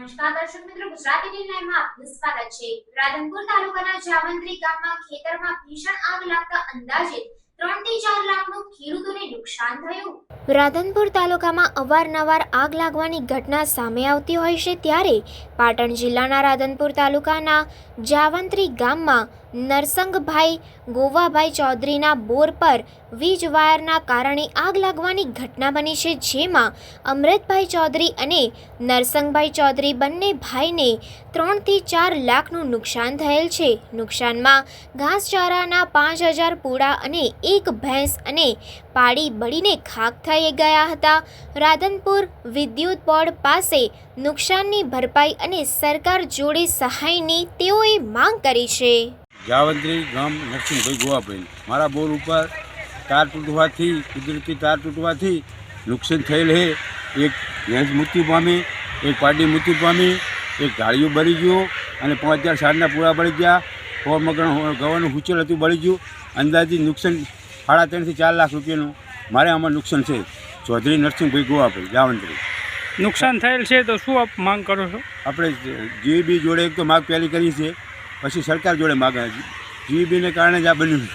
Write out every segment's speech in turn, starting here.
નમસ્કાર દર્શક મિત્રો, ગુજરાતી ટીવી લાઈવમાં આપનું સ્વાગત છે। રાધનપુર તાલુકાના જાવંત્રી ગામમાં ખેતરમાં ભીષણ આગ લાગતા અંદાજે 3 થી 4 લાખનું ખેડૂતોને નુકસાન થયું। રાધનપુર તાલુકામાં અવારનવાર આગ લાગવાની ઘટના સામે આવતી હોય છે, ત્યારે પાટણ જિલ્લાના રાધનપુર તાલુકાના જાવંત્રી ગામમાં નરસંગભાઈ ગોવાભાઈ ચૌધરીના બોર પર વીજ વાયરના કારણે આગ લાગવાની ઘટના બની છે, જેમાં અમૃતભાઈ ચૌધરી અને નરસંગભાઈ ચૌધરી બંને ભાઈને 3 થી 4 લાખનું નુકસાન થયેલ છે। નુકસાનમાં ઘાસચારાના 5000 પૂડા અને એક ભેંસ અને પાડી બળીને ખાખ થઈ ગયા હતા। રાધનપુર વિદ્યુત બોર્ડ પાસે નુકસાનની ભરપાઈ અને સરકાર જોડે સહાયની તેઓએ માંગ કરી છે। જાવંત્રી ગામ નરસિંહભાઈ ગોવાભાઈ, મારા બોર ઉપર તાર તૂટવાથી, કુદરતી તાર તૂટવાથી નુકસાન થયેલ છે। એક ભેંસ મૃત્યુ પામી, એક પાડી મૃત્યુ પામી, એક ઢાળિયું બળી ગયું અને 5000 સારના પૂરા બળી ગયા। 100 મગણ ગવાનું હુચેલ હતું, બળી ગયું। અંદાજિત નુકસાન 3.5 થી 4 લાખ રૂપિયાનું મારે આમાં નુકસાન છે। ચૌધરી નરસિંહભાઈ ગોવાભાઈ, જાવંત્રી। નુકસાન થયેલ છે તો શું આપ માંગ કરો છો? આપણે જીબી જોડે એક તો માગ પહેલી કરી છે, પછી સરકાર જોડે માગે। જીબીને કારણે જ આ બન્યું।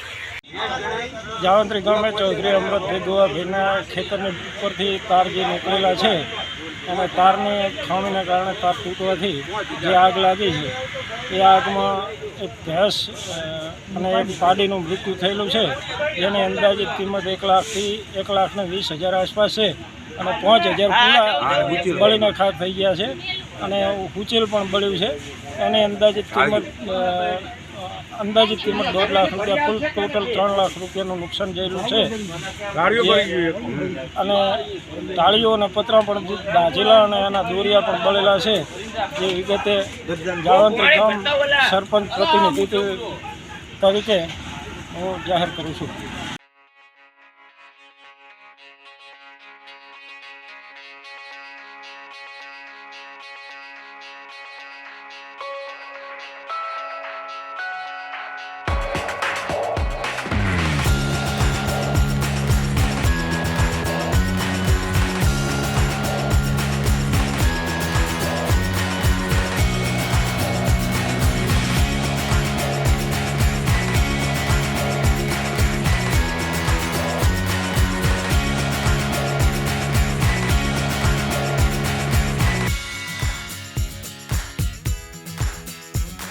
જાવંત્રી ગામે ચૌધરી અમૃતભાઈ ગોવાભાઈના ખેતરની ઉપરથી તાર જે નીકળેલા છે અને તારની ખામીને કારણે તાર તૂટવાથી જે આગ લાગી છે, એ આગમાં એક ભેંસ અને એક પાડીનું મૃત્યુ થયેલું છે, જેની અંદાજિત કિંમત 1 લાખથી 1,20,000 આસપાસ છે અને 5000 પૂરા બળીને ખાક થઈ ગયા છે અને હુચેલ પણ બળ્યું છે। એની અંદાજિત કિંમત 1.5 લાખ રૂપિયા, કુલ ટોટલ 3 લાખ રૂપિયાનું નુકસાન થયેલું છે। અને ટાળીઓ અને પતરા પણ દાઝેલા અને એના દોરિયા પણ બળેલા છે, જે વિગતે જાવંત્રી ગામ સરપંચ પ્રતિનિધિત્વ તરીકે હું જાહેર કરું છું।